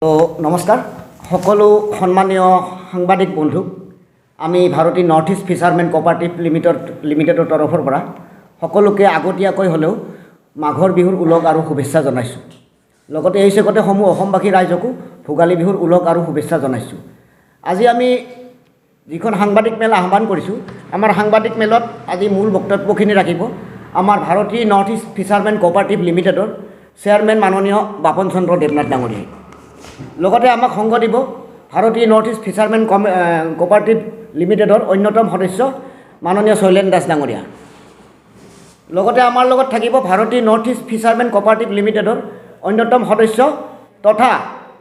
তো নমস্কাৰ সকলো সন্মানীয় সাংবাদিক বন্ধুক আমি ভাৰতী নৰ্থ ইষ্ট ফিচাৰমেন কোঅপাৰেটিভ লিমিটেডৰ তৰফৰ পৰা সকলোকে আগতীয়াকৈ হ'লেও মাঘৰ বিহুৰ উলগ আৰু শুভেচ্ছা জনাইছোঁ। লগতে এই চেগতে সমূহ অসমবাসী ৰাইজকো ভোগালী বিহুৰ উলগ আৰু শুভেচ্ছা জনাইছোঁ। আজি আমি যিখন সাংবাদিক মেল আহ্বান কৰিছোঁ, আমাৰ সাংবাদিক মেলত আজি মূল বক্তব্যখিনি ৰাখিব আমাৰ ভাৰতী নৰ্থ ইষ্ট ফিচাৰমেন কোঅপাৰেটিভ লিমিটেডৰ চেয়াৰমেন মাননীয় বাপন চন্দ্ৰ দেৱনাথ ডাঙৰীয়াই। লগতে আমাক সংগ দিব ভাৰতী নৰ্থ ইষ্ট ফিচাৰমেন কোঅপাৰেটিভ লিমিটেডৰ অন্যতম সদস্য মাননীয় শৈলেন দাস ডাঙৰীয়া। লগতে আমাৰ লগত থাকিব ভাৰতী নৰ্থ ইষ্ট ফিচাৰমেন কোঅপাৰেটিভ লিমিটেডৰ অন্যতম সদস্য তথা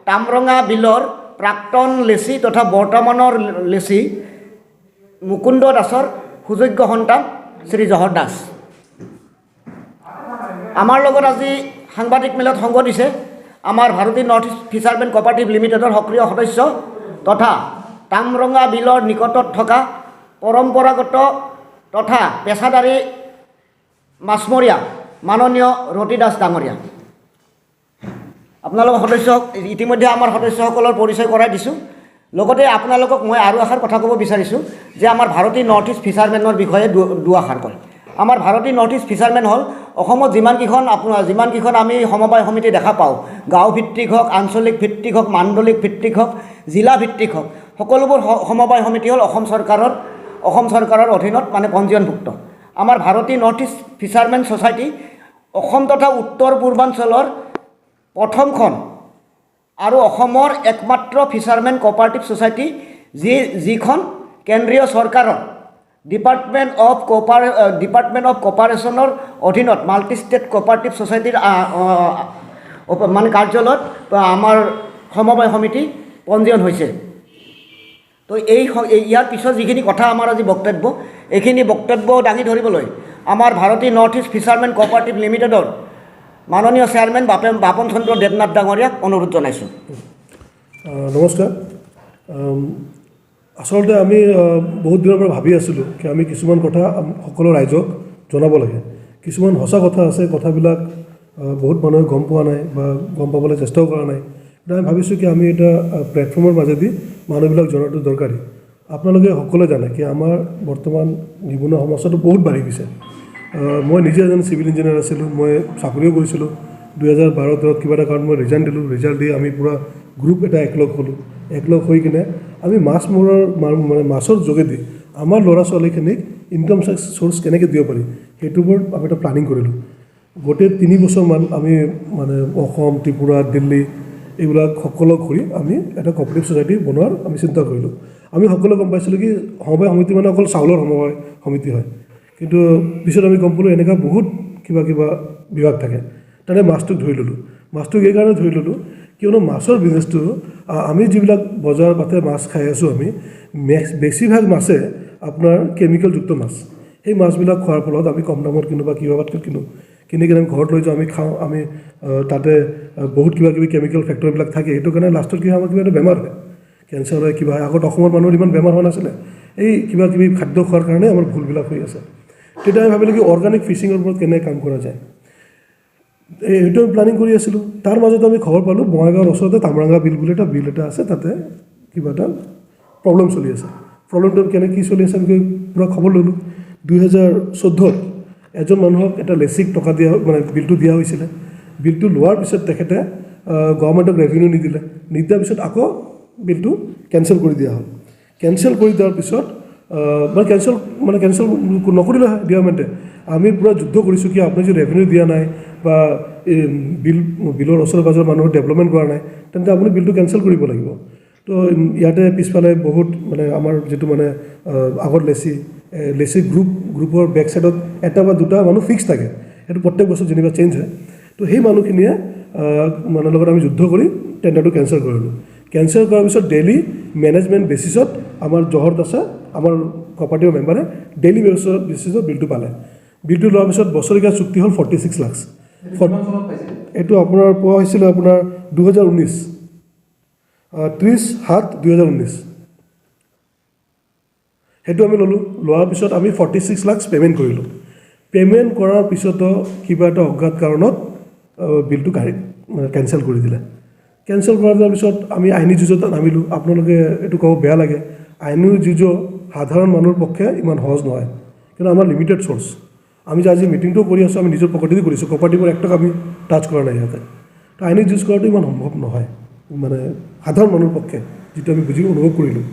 তামৰঙা বিলৰ প্ৰাক্তন লেচি তথা বৰ্তমানৰ লেচি মুকুন্দ দাসৰ সুযোগ্য সন্তান শ্ৰী জহৰ দাস। আমাৰ লগত আজি সাংবাদিক মেলত সংগ দিছে আমাৰ ভাৰতী নৰ্থ ইষ্ট ফিচাৰমেন কোঅপাৰেটিভ লিমিটেডৰ সক্ৰিয় সদস্য তথা তামৰঙা বিলৰ নিকটত থকা পৰম্পৰাগত তথা পেছাদাৰী মাছমৰীয়া মাননীয় ৰতি দাস ডাঙৰীয়া। আপোনালোকৰ সদস্য ইতিমধ্যে আমাৰ সদস্যসকলৰ পৰিচয় কৰাই দিছোঁ। লগতে আপোনালোকক মই আৰু এষাৰ কথা ক'ব বিচাৰিছোঁ যে আমাৰ ভাৰতী নৰ্থ ইষ্ট ফিচাৰমেনৰ বিষয়ে দুআষাৰ কয়। আমাৰ ভাৰতী নৰ্থ ইষ্ট ফিচাৰমেন হ'ল অসমত যিমানকেইখন আমি সমবায় সমিতি দেখা পাওঁ, গাঁও ভিত্তিক হওক, আঞ্চলিক ভিত্তিক হওক, মাণ্ডলিক ভিত্তিক হওক, জিলা ভিত্তিক হওক, সকলোবোৰ সমবায় সমিতি হ'ল অসম চৰকাৰৰ অধীনত মানে পঞ্জীয়নভুক্ত। আমাৰ Bharati north east fishermen society Assam তথা উত্তৰ পূৰ্বাঞ্চলৰ প্ৰথমখন আৰু অসমৰ একমাত্ৰ ফিচাৰমেন কোঅপাৰেটিভ ছ'চাইটি যিখন কেন্দ্ৰীয় চৰকাৰৰ ডিপাৰ্টমেণ্ট অফ কোঅপাৰেশ্যনৰ অধীনত মাল্টি ষ্টেট কোঅপাৰেটিভ ছ'চাইটিৰ মানে কাৰ্যালয়ত আমাৰ সমবায় সমিতি পঞ্জীয়ন হৈছে। তো ইয়াৰ পিছত যিখিনি কথা আমাৰ আজি বক্তব্য, এইখিনি বক্তব্য দাঙি ধৰিবলৈ আমাৰ ভাৰতী নৰ্থ ইষ্ট ফিচাৰমেন কোঅপাৰেটিভ লিমিটেডৰ মাননীয় চেয়াৰমেন বাপন চন্দ্ৰ দেৱনাথ ডাঙৰীয়াক অনুৰোধ জনাইছোঁ। নমস্কাৰ। আচলতে আমি বহুত দিনৰ পৰা ভাবি আছিলোঁ কি আমি কিছুমান কথা সকলো ৰাইজক জনাব লাগে। কিছুমান সঁচা কথা আছে, কথাবিলাক বহুত মানুহে গম পোৱা নাই বা গম পাবলৈ চেষ্টাও কৰা নাই। এতিয়া আমি ভাবিছোঁ কি আমি এটা প্লেটফৰ্মৰ মাজেদি মানুহবিলাক জনাটো দৰকাৰী। আপোনালোকে সকলোৱে জানে কি আমাৰ বৰ্তমান নিবনুৱা সমস্যাটো বহুত বাঢ়ি গৈছে। মই নিজে এজন চিভিল ইঞ্জিনিয়াৰ আছিলোঁ, মই চাকৰিও কৰিছিলোঁ। 2012-13 কিবা এটা কাৰণত মই ৰিজাইন দিলোঁ। ৰিজাল্ট দি আমি পূৰা গ্ৰুপ এটা একলগ হ'লোঁ। একলগ হৈ কিনে আমি মাছৰ যোগেদি আমাৰ ল'ৰা ছোৱালীখিনিক ইনকাম চ'ৰ্চ কেনেকৈ দিব পাৰি সেইটোৰ ওপৰত আমি এটা প্লানিং কৰিলোঁ। গোটেই 3 বছৰমান আমি মানে অসম, ত্ৰিপুৰা, দিল্লী এইবিলাক সকলো ঘূৰি আমি এটা কোঅপাৰেটিভ ছ'চাইটি বনোৱাৰ আমি চিন্তা কৰিলোঁ। আমি সকলোৱে গম পাইছিলোঁ কি সমবায় সমিতি মানে অকল চাউলৰ সমবায় সমিতি হয়, কিন্তু পিছত আমি গম পালোঁ এনেকুৱা বহুত কিবা বিভাগ থাকে। তাতে মাছটোক ধৰি ল'লোঁ। মাছটোক এইকাৰণে ধৰি ল'লোঁ কিয়নো মাছৰ বিজনেছটো আমি যিবিলাক বজাৰ পাতে মাছ খাই আছোঁ আমি বেছিভাগ মাছে আপোনাৰ কেমিকেলযুক্ত মাছ। সেই মাছবিলাক খোৱাৰ ফলত আমি কম দামত কিনো বা কিবা কিনি কিনে আমি ঘৰত লৈ যাওঁ, আমি খাওঁ। আমি তাতে বহুত কিবা কেমিকেল ফেক্টৰীবিলাক থাকে। সেইটো কাৰণে লাষ্টত কি হয় আমাৰ কিবা এটা বেমাৰ হয়, কেঞ্চাৰ হয়, কিবা হয়। আগত অসমৰ মানুহৰ ইমান বেমাৰ হোৱা নাছিলে, এই কিবা খাদ্য খোৱাৰ কাৰণে আমাৰ ভুলবিলাক হৈ আছে। তেতিয়া আমি ভাবিলোঁ কি অৰ্গেনিক ফিচিঙৰ ওপৰত কেনেকৈ কাম কৰা যায়, সেইটো আমি প্লানিং কৰি আছিলোঁ। তাৰ মাজতে আমি খবৰ পালোঁ বঙাইগাঁৱৰ ওচৰতে তামৰাঙা বিল বুলি এটা বিল এটা আছে, তাতে কিবা এটা প্ৰব্লেম চলি আছে। প্ৰব্লেমটো কি চলি আছে আমি পূৰা খবৰ ল'লোঁ। 2014 এজন মানুহক এটা লেচিক টকা দিয়া মানে বিলটো দিয়া হৈছিলে। বিলটো লোৱাৰ পিছত তেখেতে গভৰ্ণমেণ্টক ৰেভিনিউ নিদিয়াৰ পিছত আকৌ বিলটো কেঞ্চেল কৰি দিয়া হ'ল। কেঞ্চেল কৰি দিয়াৰ পিছত কেঞ্চেল নকৰিলে হয় গভৰ্ণমেণ্টে। আমি পূৰা যুদ্ধ কৰিছোঁ কি আপুনি যদি ৰেভিনিউ দিয়া নাই বা বিলৰ ওচৰে পাজৰে মানুহৰ ডেভেলপমেণ্ট কৰা নাই তেন্তে আপুনি বিলটো কেঞ্চেল কৰিব লাগিব। তো ইয়াতে পিছফালে বহুত মানে আমাৰ যিটো মানে আগত লেচি গ্ৰুপৰ বেক চাইডত এটা বা দুটা মানুহ ফিক্স থাকে, সেইটো প্ৰত্যেক বছৰ যেনিবা চেঞ্জ হয়। তো সেই মানুহখিনিয়ে মানুহৰ লগত আমি যুদ্ধ কৰি টেণ্ডাৰটো কেঞ্চেল কৰিলোঁ। কেঞ্চেল কৰাৰ পিছত ডেইলি মেনেজমেণ্ট বেচিছত আমাৰ জহৰ দাসে আমাৰ কোঅপাৰেটিভৰ মেম্বাৰে ডেইলি বেচিছত বিলটো পালে। বিলটো লোৱাৰ পিছত বছৰীয়া চুক্তি হ'ল 46 লাখ। এইটো আপোনাৰ পোৱা হৈছিলে আপোনাৰ 2019 30/7/2019। সেইটো আমি ল'লোঁ। লোৱাৰ পিছত আমি 46 লাখ পে'মেণ্ট কৰিলোঁ। পে'মেণ্ট কৰাৰ পিছতো কিবা এটা অজ্ঞাত কাৰণত বিলটো কেঞ্চেল কৰি দিলে। কেঞ্চেল কৰাৰ পিছত আমি আইনী যুঁজত নামিলোঁ। আপোনালোকে এইটো ক'ব বেয়া লাগে, আইনী যুঁজ সাধাৰণ মানুহৰ পক্ষে ইমান সহজ নহয়, কিন্তু আমাৰ লিমিটেড চ'ৰ্চ। আমি যে আজি মিটিংটো কৰি আছোঁ, আমি নিজৰ পকেটেদি কৰিছোঁ, কপাৰটিভৰ এক টকা আমি টাচ কৰা নাই ইয়াতে। তো আইনী যুঁজ কৰাটো ইমান সম্ভৱ নহয় মানে সাধাৰণ মানুহৰ পক্ষে, যিটো আমি বুজি অনুভৱ কৰিলোঁ।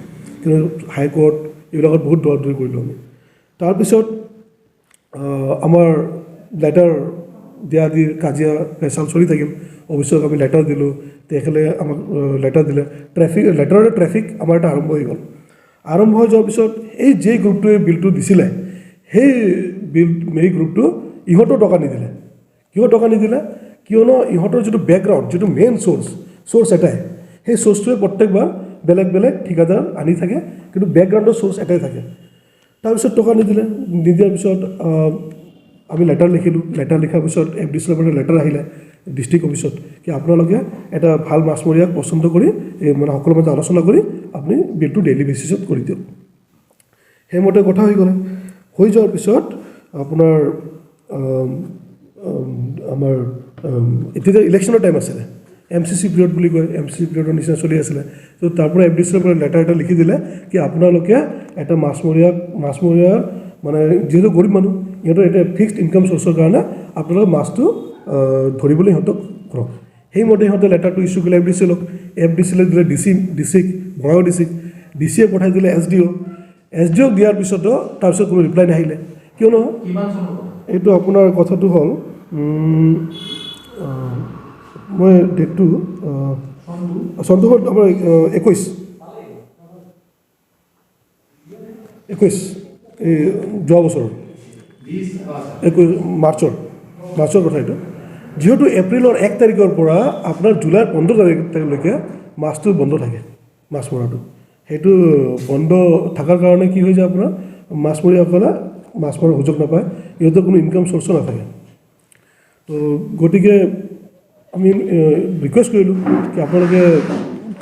কিন্তু হাইকোৰ্ট এইবিলাকত বহুত দৌৰা-দৌৰি কৰিলোঁ আমি। তাৰপিছত আমাৰ লেটাৰ দিয়া আদিৰ কাজিয়া পেচাল চলি থাকিল। অফিচক আমি লেটাৰ দিলোঁ, তেখেতে আমাক লেটাৰ দিলে। লেটাৰৰে ট্ৰেফিক আমাৰ এটা আৰম্ভ হৈ গ'ল। আৰম্ভ হৈ যোৱাৰ পিছত এই যে গ্ৰুপটোৱে বিলটো দিছিলে, সেই গ্ৰুপটো ইহঁতৰ টকা নিদিলে। কিয় টকা নিদিলে? কিয়নো ইহঁতৰ যিটো বেকগ্ৰাউণ্ড, যিটো মেইন চ'ৰ্চ এটাই, সেই চ'ৰ্চটোৱে প্ৰত্যেকবাৰ বেলেগ বেলেগ ঠিকাদাৰ আনি থাকে, কিন্তু বেকগ্ৰাউণ্ডৰ চ'ৰ্চ এটাই থাকে। তাৰপিছত টকা নিদিলে। নিদিয়াৰ পিছত আমি লেটাৰ লিখিলোঁ। লেটাৰ লিখাৰ পিছত FDCৰ পৰা লেটাৰ আহিলে ডিষ্ট্ৰিক্ট অফিচত কি আপোনালোকে এটা ভাল মাছমৰীয়াক পচন্দ কৰি মানে সকলোৰে মাজত আলোচনা কৰি আপুনি বিলটো ডেইলি বেচিছত কৰি দিয়ক। সেইমতে কথা হৈ গ'লে। হৈ যোৱাৰ পিছত আপোনাৰ আমাৰ এতিয়া ইলেকশ্যনৰ টাইম আছিলে, MCC পিৰিয়ড বুলি কয়, MCC পিৰিয়ডৰ নিচিনা চলি আছিলে। তো তাৰ পৰা FDCৰ পৰা লেটাৰ এটা লিখি দিলে কি আপোনালোকে এটা মাছমৰীয়াৰ মানে যিহেতু গৰীব মানুহ, সিহঁতৰ এটা ফিক্সড ইনকাম চ'ৰ্চৰ কাৰণে আপোনালোকে মাছটো ধৰিবলৈ সিহঁতক কৰক। সেইমতে সিহঁতে লেটাৰটো ইছ্যু কৰিলে FDCলৈ দিলে ডিচিক, বঙাইগাঁও ডিচিয়ে পঠাই দিলে SDOক দিয়াৰ পিছতো তাৰপিছত কোনো ৰিপ্লাই নাহিলে। কিয়নো এইটো আপোনাৰ কথাটো হ'ল মই ডেটটো চনটো হ'ল আমাৰ 21 এই যোৱা বছৰৰ 21 মাৰ্চৰ কথা এইটো। যিহেতু এপ্ৰিলৰ 1 তাৰিখৰ পৰা আপোনাৰ জুলাইৰ 15 তাৰিখলৈকে মাছটো বন্ধ থাকে, মাছ মৰাটো। সেইটো বন্ধ থকাৰ কাৰণে কি হৈ যায় আপোনাৰ মাছমৰীয়াসকলে মাছ মৰাৰ সুযোগ নাপায়, ইহঁতৰ কোনো ইনকাম চ'ৰ্চো নাথাকে। তো গতিকে আমি ৰিকুৱেষ্ট কৰিলোঁ কি আপোনালোকে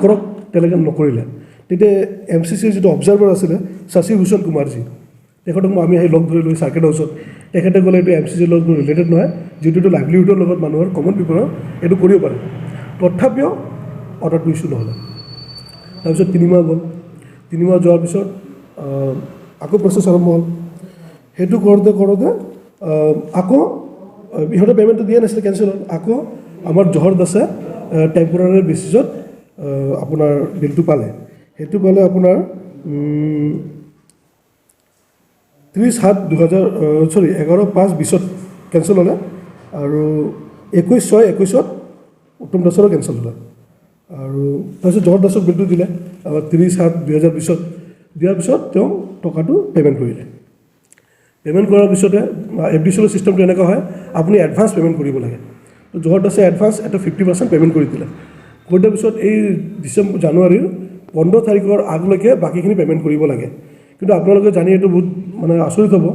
কৰক, তেওঁলোকে নকৰিলে। তেতিয়া MCCৰ যিটো অবজাৰ্ভাৰ আছিলে শশী ভূষণ কুমাৰজী, তেখেতক আমি আহি লগ ধৰিলোঁ চাৰ্কেট হাউচত। তেখেতে ক'লে এইটো MCCৰ লগত ৰিলেটেড নহয়, যিটো এইটো লাইভলিহুডৰ লগত মানুহৰ কমন পিপলৰ এইটো কৰিব পাৰে। তথাপিও অৰ্ডাৰটো ইছ্যু নহ'লে। তাৰপিছত 3 মাহ গ'ল। 3 মাহ যোৱাৰ পিছত আকৌ প্ৰচেছ আৰম্ভ হ'ল। সেইটো কৰোঁতে আকৌ ইহঁতে পে'মেণ্টটো দিয়া নাছিলে, কেঞ্চেল হ'ল। আকৌ আমাৰ জহৰ দাসে টেম্পৰাৰী বেচিছত আপোনাৰ বিলটো পালে। সেইটো পালে আপোনাৰ 11/5/20 কেঞ্চেল হ'লে, আৰু 21/6/21 উত্তম দাসৰো কেঞ্চেল হ'লে। আৰু তাৰপিছত জহৰ দাসক বিলটো দিলে 30/7/2020 দিয়াৰ পিছত তেওঁ টকাটো পে'মেণ্ট কৰিলে। পে'মেণ্ট কৰাৰ পিছতে FDCৰ ছিষ্টেমটো এনেকুৱা হয়, আপুনি এডভান্স পে'মেণ্ট কৰিব লাগে। তো জহৰ দাসে এডভান্স এটা 50% পে'মেণ্ট কৰি দিলে। কৰি দিয়াৰ পিছত এই জানুৱাৰীৰ 15 তাৰিখৰ আগলৈকে বাকীখিনি পে'মেণ্ট কৰিব লাগে। কিন্তু আপোনালোকে জানি এইটো বহুত মানে আচৰিত হ'ব,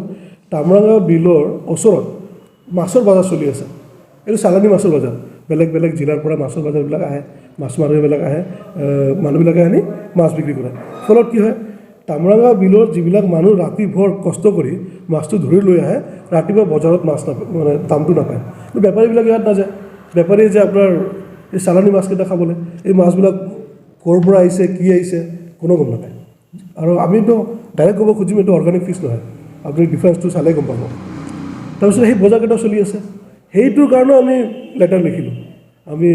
তামৰাঙা বিলৰ ওচৰত মাছৰ বজাৰ চলি আছে। এইটো চালানী মাছৰ বজাৰ, বেলেগ বেলেগ জিলাৰ পৰা মাছৰ বজাৰবিলাক আহে, মাছ মাৰিবিলাক আহে, মানুহবিলাকে আনি মাছ বিক্ৰী কৰে। ফলত কি হয়, তামৰাঙা বিলৰ যিবিলাক মানুহ ৰাতিভৰ কষ্ট কৰি মাছটো ধৰি লৈ আহে, ৰাতিপুৱা বজাৰত মাছ নাপায়, মানে দামটো নাপায়। কিন্তু বেপাৰীবিলাক ইয়াত নাযায়। বেপাৰীয়ে যে আপোনাৰ এই চালানী মাছকেইটা খাবলৈ, এই মাছবিলাক ক'ৰ পৰা আহিছে, কি আহিছে, কোনো গম নাপায়। আৰু আমিতো ডাইৰেক্ট ক'ব খুজিম এইটো অৰ্গেনিক ফিছ নহয়, আপুনি ডিফাৰেঞ্চটো চালে গম পাব। তাৰপিছত সেই বজাৰকেইটা চলি আছে। সেইটোৰ কাৰণেও আমি লেটাৰ লিখিলোঁ। আমি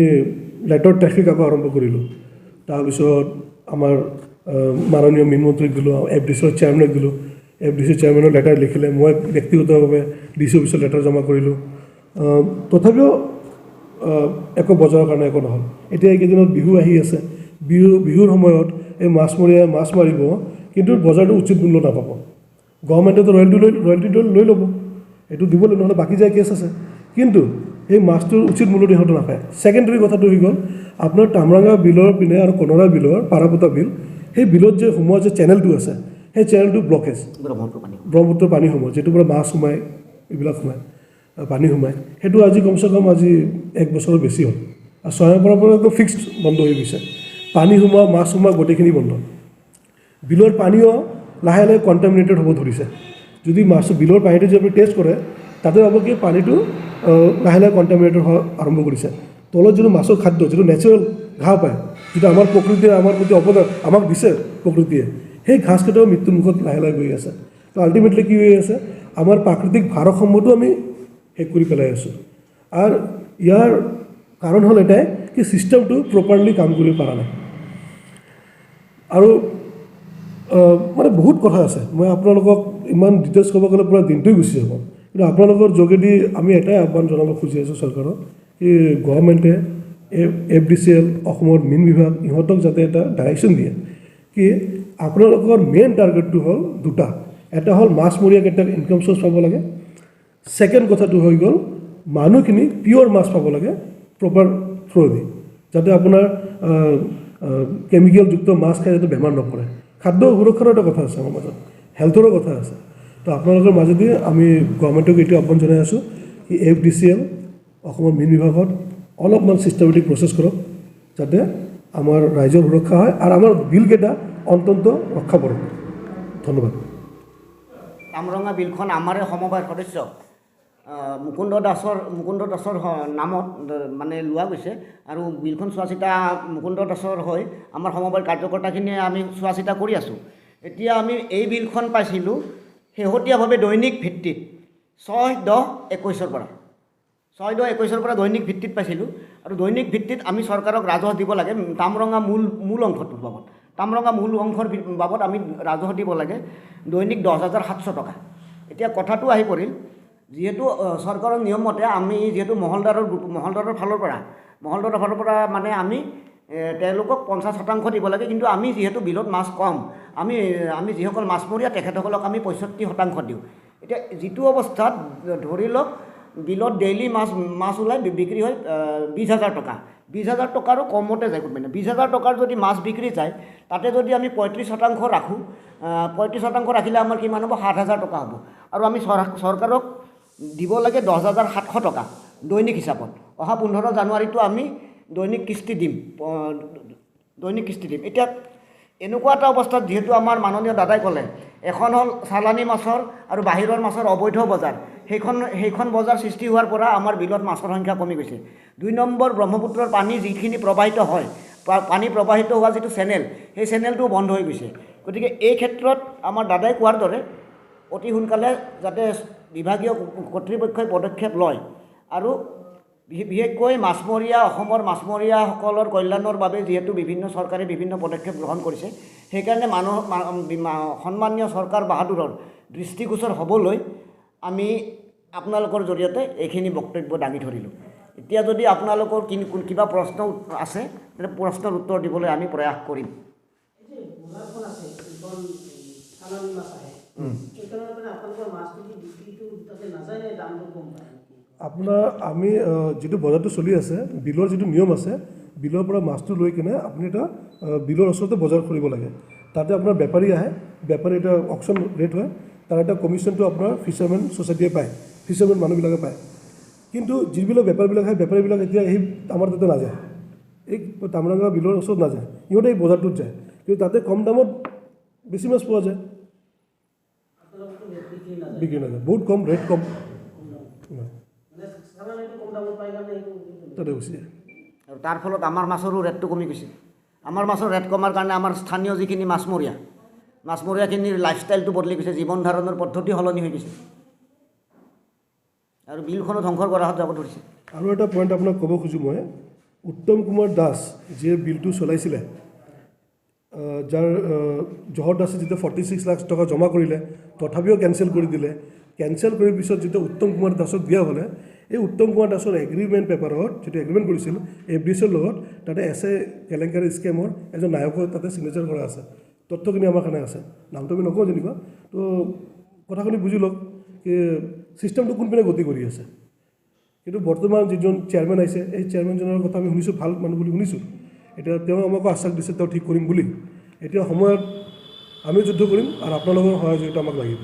লেটাৰ ট্ৰেফিক আকৌ আৰম্ভ কৰিলোঁ। তাৰপিছত আমাৰ মাননীয় মীনমন্ত্ৰীক দিলোঁ, FDCৰ চেয়াৰমেনক দিলোঁ। FDCৰ চেয়াৰমেনৰ লেটাৰ লিখিলে, মই ব্যক্তিগতভাৱে DC অফিচত লেটাৰ জমা কৰিলোঁ। তথাপিও একো বজাৰৰ কাৰণে একো নহ'ল। এতিয়া এইকেইদিনত বিহু আহি আছে। বিহুৰ সময়ত এই মাছমৰীয়াই মাছ মাৰিব, কিন্তু বজাৰটো উচিত মূল্য নাপাব। গভৰ্ণমেণ্টেতো ৰয়েলটি লৈ ল'ব, এইটো দিবলৈ, নহ'লে বাকী যায় কেছ আছে। কিন্তু এই মাছটোৰ উচিত মূল্য সিহঁতে নাপায়। ছেকেণ্ডেৰী কথাটো হৈ গ'ল, আপোনাৰ তামৰাঙা বিলৰ পিনে আৰু কনৰা বিলৰ পাৰাপতা বিল, সেই বিলত যে সোমোৱা যে চেনেলটো আছে, সেই চেনেলটো ব্লকেজ, ব্ৰহ্মপুত্ৰৰ পানী সোমায়, যিটোৰ পৰা মাছ সোমায়, এইবিলাক সোমায়, পানী সোমায়। সেইটো আজি কমচে কম 1 বছৰৰ বেছি হ'ল। আৰু 6 পৰা একদম ফিক্সড বন্ধ হৈ গৈছে। পানী সোমোৱা, মাছ সোমোৱা গোটেইখিনি বন্ধ। বিলৰ পানীও লাহে লাহে কণ্টামিনেটেড হ'ব ধৰিছে। যদি বিলৰ পানীটো যদি আপুনি টেষ্ট কৰে, তাতে হ'ব কি পানীটো লাহে লাহে কণ্টামিনেটেড হোৱা আৰম্ভ কৰিছে। তলত যিটো মাছৰ খাদ্য, যিটো নেচাৰেল ঘাঁহ পায়, যিটো আমাৰ প্ৰকৃতিয়ে আমাৰ প্ৰতি অৱদান আমাক দিছে প্ৰকৃতিয়ে, সেই ঘাঁহকেইটাও মৃত্যুৰ মুখত লাহে লাহে গৈ আছে। তো আল্টিমেটলি কি হৈ আছে, আমাৰ প্ৰাকৃতিক ভাৰসাম্যটো আমি শেষ কৰি পেলাই আছোঁ। আৰু ইয়াৰ কাৰণ হ'ল এটাই কি ছিষ্টেমটো প্ৰপাৰলি কাম কৰিব পৰা নাই। আৰু মানে বহুত কথা আছে, মই আপোনালোকক ইমান ডিটেইলছ ক'ব গ'লে পূৰা দিনটোৱে গুচি যাব। কিন্তু আপোনালোকৰ যোগেদি আমি এটাই আহ্বান জনাব খুজি আছোঁ চৰকাৰক, কি গভৰ্ণমেণ্টে FDCL অসমৰ মীন বিভাগ ইহঁতক যাতে এটা ডাইৰেকশ্যন দিয়ে কি আপোনালোকৰ মেইন টাৰ্গেটটো হ'ল দুটা। এটা হ'ল মাছমৰীয়াকেইটাক ইনকাম চ'ৰ্চ পাব লাগে, ছেকেণ্ড কথাটো হৈ গ'ল মানুহখিনি পিয়'ৰ মাছ পাব লাগে প্ৰপাৰ থ্ৰুদি, যাতে আপোনাৰ কেমিকেলযুক্ত মাছ খাই যাতে বেমাৰ নপৰে। খাদ্য সুৰক্ষাৰো এটা কথা আছে আমাৰ মাজত, হেল্থৰো কথা আছে। তো আপোনালোকৰ মাজেদি আমি গভৰ্ণমেণ্টক এইটো আহ্বান জনাই আছোঁ কি FDCL অসমৰ মীন বিভাগত অলপমান ছিষ্টেমেটিক প্ৰচেছ কৰক, যাতে আমাৰ ৰাইজৰ সুৰক্ষা হয় আৰু আমাৰ বিলকেইটা অন্তত ৰক্ষা কৰক। ধন্যবাদ। কামৰঙা বিলখন আমাৰে সমবায়ৰ সদস্য মুকুন্দ দাসৰ নামত মানে লোৱা গৈছে, আৰু বিলখন চোৱা চিতা মুকুন্দ দাসৰ হৈ আমাৰ সমবায়ৰ কাৰ্যকৰ্তাখিনিয়ে আমি চোৱা চিতা কৰি আছোঁ। এতিয়া আমি এই বিলখন পাইছিলোঁ শেহতীয়াভাৱে দৈনিক ভিত্তিত 6-10-21 পৰা 6-10-21 পৰা দৈনিক ভিত্তিত পাইছিলোঁ। আৰু দৈনিক ভিত্তিত আমি চৰকাৰক ৰাজহ দিব লাগে কামৰঙা মূল অংশটোৰ বাবদ। কামৰঙা মূল অংশৰ বাবদ আমি ৰাজহ দিব লাগে দৈনিক 10,700 টকা। এতিয়া কথাটো আহি পৰিল, যিহেতু চৰকাৰৰ নিয়ম মতে আমি যিহেতু মহলদাৰৰ ফালৰ পৰা মানে আমি তেওঁলোকক 50% দিব লাগে, কিন্তু আমি যিহেতু বিলত মাছ কম, আমি যিসকল মাছমৰীয়া তেখেতসকলক আমি 65% দিওঁ। এতিয়া যিটো অৱস্থাত ধৰি লওক বিলত ডেইলি মাছ ওলাই বিক্ৰী হয় 20,000 টকা, 20,000 টকাৰো কমতে যায় কোনোবাই। 20,000 টকাৰ যদি মাছ বিক্ৰী যায়, তাতে যদি আমি 35% ৰাখোঁ, 35% ৰাখিলে আমাৰ কিমান হ'ব, 7,000 টকা হ'ব। আৰু আমি চৰকাৰক দিব লাগে 10,700 টকা দৈনিক হিচাপত। অহা 15 জানুৱাৰীটো আমি দৈনিক কিস্তি দিম। এতিয়া এনেকুৱা এটা অৱস্থাত যিহেতু আমাৰ মাননীয় দাদাই ক'লে, এখন হ'ল চালানী মাছৰ আৰু বাহিৰৰ মাছৰ অবৈধ বজাৰ, সেইখন বজাৰ সৃষ্টি হোৱাৰ পৰা আমাৰ বিলত মাছৰ সংখ্যা কমি গৈছে। 2 নম্বৰ, ব্ৰহ্মপুত্ৰৰ পানী যিখিনি প্ৰবাহিত হয়, পানী প্ৰবাহিত হোৱা যিটো চেনেল, সেই চেনেলটোও বন্ধ হৈ গৈছে। গতিকে এই ক্ষেত্ৰত আমাৰ দাদাই কোৱাৰ দৰে অতি সোনকালে যাতে বিভাগীয় কৰ্তৃপক্ষই পদক্ষেপ লয়, আৰু বিশেষকৈ অসমৰ মাছমৰীয়াসকলৰ কল্যাণৰ বাবে যিহেতু চৰকাৰে বিভিন্ন পদক্ষেপ গ্ৰহণ কৰিছে, সেইকাৰণে সন্মানীয় চৰকাৰ বাহাদুৰৰ দৃষ্টিগোচৰ হ'বলৈ আমি আপোনালোকৰ জৰিয়তে এইখিনি বক্তব্য দাঙি ধৰিলোঁ। এতিয়া যদি আপোনালোকৰ কিবা প্ৰশ্ন আছে, তেন্তে প্ৰশ্নৰ উত্তৰ দিবলৈ আমি প্ৰয়াস কৰিম। আপোনাৰ আমি যিটো বজাৰটো চলি আছে, বিলৰ যিটো নিয়ম আছে, বিলৰ পৰা মাছটো লৈ কিনে আপুনি এটা বিলৰ ওচৰতে বজাৰ কৰিব লাগে। তাতে আপোনাৰ বেপাৰী আহে, বেপাৰী এটা অকশ্যন ৰেট হয়, তাৰ এটা কমিশ্যনটো আপোনাৰ ফিচাৰমেন ছ'চাইটিয়ে পায়, ফিচাৰমেন মানুহবিলাকে পায়। কিন্তু যিবিলাক বেপাৰীবিলাক আহে, বেপাৰীবিলাক এতিয়া সেই আমাৰ তাতে নাযায়, এই কামৰঙা বিলৰ ওচৰত নাযায়, সিহঁতে এই বজাৰটোত যায়। কিন্তু তাতে কম দামত বেছি মাছ পোৱা যায়, বিক্ৰী নাযায়, বহুত কম, ৰেট কম, তাতে গুচি যায়। আৰু তাৰ ফলত আমাৰ মাছৰো ৰেটটো কমি গৈছে। আমাৰ মাছৰ ৰেট কমাৰ কাৰণে আমাৰ স্থানীয় যিখিনি মাছমৰীয়াখিনিৰ লাইফষ্টাইলটো বদলি গৈছে, জীৱন ধাৰণৰ পদ্ধতি সলনি হৈ গৈছে, আৰু বিলখনো ধ্বংসৰ গৰাহত যাব ধৰিছে। আৰু এটা পইণ্ট আপোনাক ক'ব খোজোঁ মই, উত্তম কুমাৰ দাস যিয়ে বিলটো চলাইছিলে, যাৰ জহৰ দাসে যেতিয়া 46 লাখ টকা জমা কৰিলে, তথাপিও কেঞ্চেল কৰি দিলে। কেঞ্চেল কৰাৰ পিছত যেতিয়া উত্তম কুমাৰ দাসক দিয়া হ'লে, এই উত্তম কুমাৰ দাসৰ এগ্ৰিমেণ্ট পেপাৰত যিটো এগ্ৰিমেণ্ট কৰিছিল FDCৰ লগত, তাতে কেলেংকাৰী স্কেমৰ এজন নায়কৰ তাতে চিগনেচাৰ কৰা আছে। তথ্যখিনি আমাৰ কাৰণে আছে, নামটো আমি নকওঁ যেনিবা। তো কথাখিনি বুজি লওক কি ছিষ্টেমটো কোনপিনে গতি কৰি আছে। কিন্তু বৰ্তমান যিজন চেয়াৰমেন আহিছে, এই চেয়াৰমেনজনৰ কথা আমি শুনিছোঁ, ভাল মানুহ বুলি শুনিছোঁ। এতিয়া তেওঁ আমাকো আশ্বাস দিছে তেওঁ ঠিক কৰিম বুলি। এতিয়া সময়ত আমিও যুদ্ধ কৰিম, আৰু আপোনালোকৰ সহযোগিতা আমাক লাগিব।